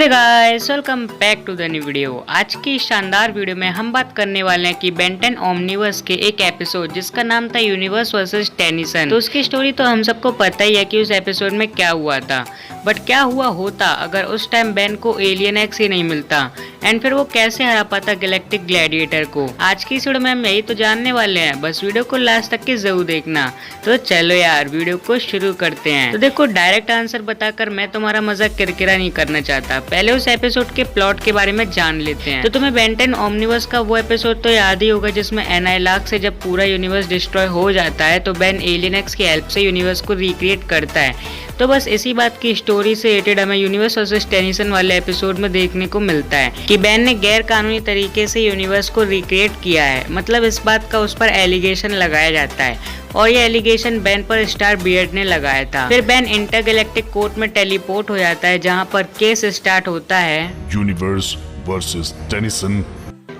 Guys, welcome back to the new video. आज की शानदार वीडियो में हम बात करने वाले हैं कि बेन 10 ओमनिवर्स के एक एपिसोड जिसका नाम था यूनिवर्स वर्सेस टेनिसन। तो उसकी स्टोरी तो हम सबको पता ही है कि उस एपिसोड में क्या हुआ था, बट क्या हुआ होता अगर उस टाइम बेन को एलियन एक्स ही नहीं मिलता एंड फिर वो कैसे हरा पाता गैलेक्टिक ग्लैडिएटर को। आज की इस वीडियो में हम यही तो जानने वाले हैं, बस वीडियो को लास्ट तक की जरूर देखना। तो चलो यार वीडियो को शुरू करते हैं। तो देखो, डायरेक्ट आंसर बताकर मैं तुम्हारा मजाक किरकिरा नहीं करना चाहता, पहले उस एपिसोड के प्लॉट के बारे में जान लेते हैं। तो तुम्हें बेन 10 ओमनिवर्स का वो एपिसोड तो याद ही होगा जिसमें एनाइलाक से जब पूरा यूनिवर्स डिस्ट्रॉय हो जाता है तो बेन एलियन एक्स की हेल्प से यूनिवर्स को रिक्रिएट करता है। तो बस इसी बात की स्टोरी से रिलेटेड हमें यूनिवर्स वर्सेस टेनिसन वाले एपिसोड में देखने को मिलता है कि बेन ने गैर कानूनी तरीके से यूनिवर्स को रिक्रिएट किया है। मतलब इस बात का उस पर एलिगेशन लगाया जाता है और ये एलिगेशन बेन पर स्टार बियर्ड ने लगाया था। फिर बेन इंटरगैलेक्टिक कोर्ट में टेलीपोर्ट हो जाता है जहां पर केस स्टार्ट होता है यूनिवर्स वर्सेस टेनिसन।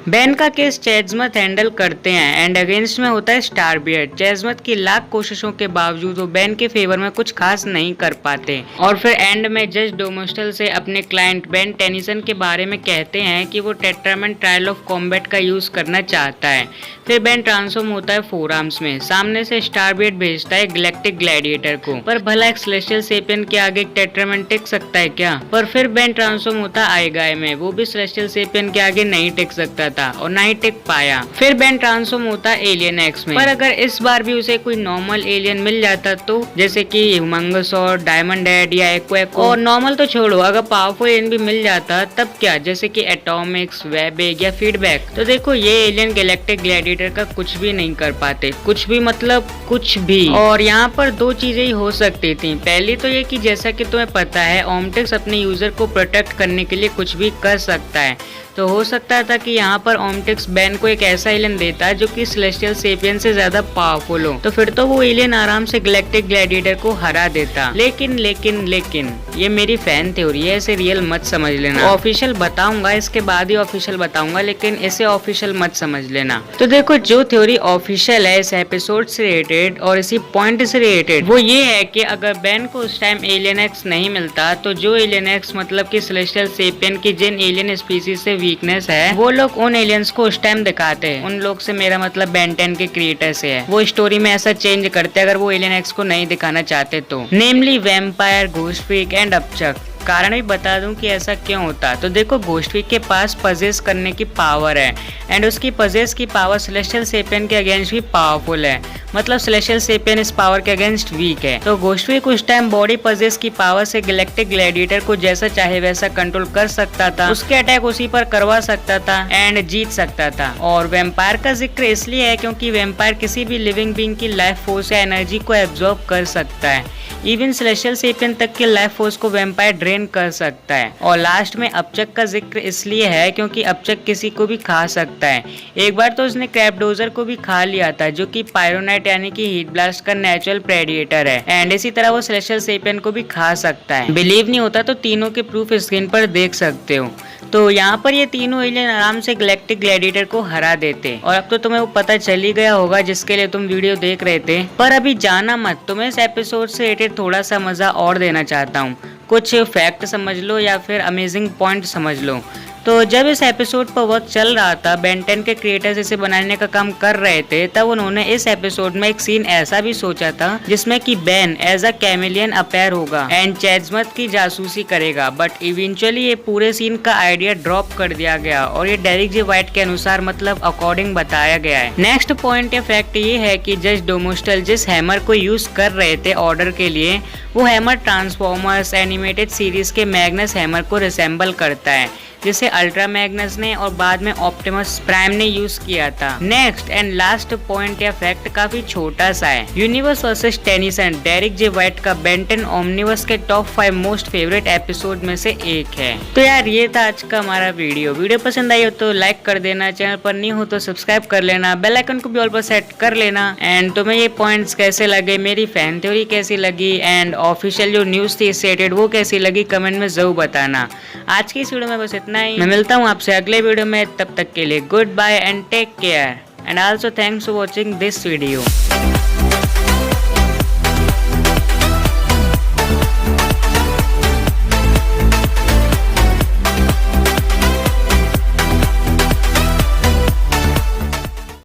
बेन का केस चेजमत हैंडल करते हैं एंड अगेंस्ट में होता है स्टार बियर्ड। चेजमत की लाख कोशिशों के बावजूद वो बेन के फेवर में कुछ खास नहीं कर पाते और फिर एंड में जज डोमोस्टल से अपने क्लाइंट बेन टेनिसन के बारे में कहते हैं कि वो टेट्रामेंट ट्रायल ऑफ कॉम्बैट का यूज करना चाहता है। फिर बेन ट्रांसफॉर्म होता है फोर आर्म्स में, सामने से स्टार बियर्ड भेजता है गैलेक्टिक ग्लैडिएटर को। पर भला एक सेलेस्टियल सेपियन के आगे एक टेट्रामेंट टिक सकता है क्या? पर फिर बेन ट्रांसफॉर्म होता है आईगाय में, वो भी सेलेस्टियल सेपियन के आगे नहीं टिक सकता था और ना ही टिक पाया। फिर बेन ट्रांसफॉर्म होता है एलियन एक्स में, पर अगर इस बार भी उसे कोई नॉर्मल एलियन मिल जाता तो, जैसे कि ह्यूमंगस और डायमंड हेड या एक्वाको, और नॉर्मल तो छोड़ो अगर पावरफुल एलियन भी मिल जाता तब क्या, जैसे कि एटॉमिक्स, वेबिग या फीडबैक। तो देखो ये एलियन गैलेक्टिक ग्लैडिएटर का कुछ भी नहीं कर पाते, कुछ भी मतलब कुछ भी। और यहाँ पर दो चीजें ही हो सकती थी। पहली तो ये कि जैसा कि तुम्हें पता है ओमटेक्स अपने यूजर को प्रोटेक्ट करने के लिए कुछ भी कर सकता है, तो हो सकता था कि यहाँ पर ओमटेक्स बेन को एक ऐसा एलियन देता जो कि सेलेस्टियल सेपियन से ज्यादा पावरफुल हो, तो फिर तो वो एलियन आराम से गैलेक्टिक ग्लैडिएटर को हरा देता। लेकिन लेकिन लेकिन ये मेरी फैन थ्योरी है, इसे रियल मत समझ लेना। ऑफिशियल बताऊंगा, इसके बाद ही ऑफिशियल बताऊंगा, लेकिन इसे ऑफिशियल मत समझ लेना। तो देखो, जो थ्योरी ऑफिशियल है इस एपिसोड से रिलेटेड और इसी पॉइंट से रिलेटेड, वो ये है कि अगर बेन को उस टाइम एलियन एक्स नहीं मिलता तो जो एलियन एक्स मतलब कि सेलेस्टियल सेपियन की जिन एलियन स्पीसीज से वीकनेस है वो लोग उन एलियंस को उस टाइम दिखाते हैं। उन लोग से मेरा मतलब बेन 10 के क्रिएटर से है। वो स्टोरी में ऐसा चेंज करते अगर वो एलियन एक्स को नहीं दिखाना चाहते तो, नेमली वैम्पायर, घोस्टफिक एंड अपचक। कारण भी बता दूं कि ऐसा क्यों होता। तो देखो, घोस्टफिक के पास पजेस करने की पावर है एंड उसकी पजेस की पावर सेलेस्टियल सेपियन के अगेंस्ट भी पावरफुल है। मतलब सेलेस्टियल सेपियन इस पावर के अगेंस्ट वीक है। तो घोस्टफिक उस टाइम बॉडी पजेस की पावर से गैलेक्टिक ग्लैडिएटर को जैसा चाहे वैसा कंट्रोल कर सकता था, उसके अटैक उसी पर करवा सकता था एंड जीत सकता था। और वैम्पायर का जिक्र इसलिए है क्योंकि वैम्पायर किसी भी लिविंग बीइंग की लाइफ फोर्स या एनर्जी को एब्जॉर्ब कर सकता है। इवन सेलेस्टियल सेपियन तक की लाइफ फोर्स को वैम्पायर ड्रेन कर सकता है। और लास्ट में अपचक का जिक्र इसलिए है क्योंकि अपचक किसी को भी खा सकता है। एक बार तो उसने क्रैपडोजर को भी खा लिया था जो कि पायरोनाइट यानी कि हीट ब्लास्ट का नेचुरल प्रेडिएटर है एंड इसी तरह वो सेलेस्टियल सेपियन को भी खा सकता है। बिलीव नहीं होता तो तीनों के प्रूफ स्क्रीन पर देख सकते हो। तो यहाँ पर ये तीनों एलियन आराम से गैलेक्टिक ग्लैडिएटर को हरा देते और अब तो तुम्हें वो पता चल ही गया होगा जिसके लिए तुम वीडियो देख रहे थे। पर अभी जाना मत, तुम्हें इस एपिसोड से रिलेटेड थोड़ा सा मजा और देना चाहता हूँ। कुछ फैक्ट समझ लो या फिर अमेजिंग पॉइंट समझ लो। तो जब इस एपिसोड पर वर्क चल रहा था, बेन 10 के क्रिएटर्स इसे बनाने का काम कर रहे थे, तब उन्होंने इस एपिसोड में एक सीन ऐसा भी सोचा था जिसमें कि Ben as a chameleon appear होगा एंड चेजमत की जासूसी करेगा। बट इवेंचुअली ये पूरे सीन का आइडिया ड्रॉप कर दिया गया और ये डेरिक जे वाइट के अनुसार मतलब अकॉर्डिंग बताया गया है। नेक्स्ट पॉइंट या फैक्ट ये है कि जज डोमोस्टल जिस हैमर को यूज कर रहे थे ऑर्डर के लिए, वो हैमर ट्रांसफॉर्मर्स एनिमेटेड सीरीज के मैग्नस हैमर को रिसेंबल करता है जिसे अल्ट्रा मैग्नस ने और बाद में ऑप्टिमस प्राइम ने यूज किया था। नेक्स्ट एंड लास्ट पॉइंट या फैक्ट काफी छोटा सा है। यूनिवर्स वर्सेस टेनिसन डेरिक जे वाइट का बेन 10 ओमनिवर्स के टॉप 5 मोस्ट फेवरेट एपिसोड में से एक है। तो यार ये था आज का हमारा वीडियो पसंद आई हो तो लाइक कर देना, चैनल पर नहीं हो तो सब्सक्राइब कर लेना, बेल आइकन को भी ऑल पर सेट कर लेना। एंड तुम्हें ये पॉइंट्स कैसे लगे, मेरी फैन थ्योरी कैसी लगी एंड ऑफिशियल जो न्यूज थी स्टेटेड वो कैसी लगी, कमेंट में जरूर बताना। आज की इस वीडियो में बस इतना ही। मैं मिलता हूँ आपसे अगले वीडियो में, तब तक के लिए goodbye and take care and also thanks for watching this video.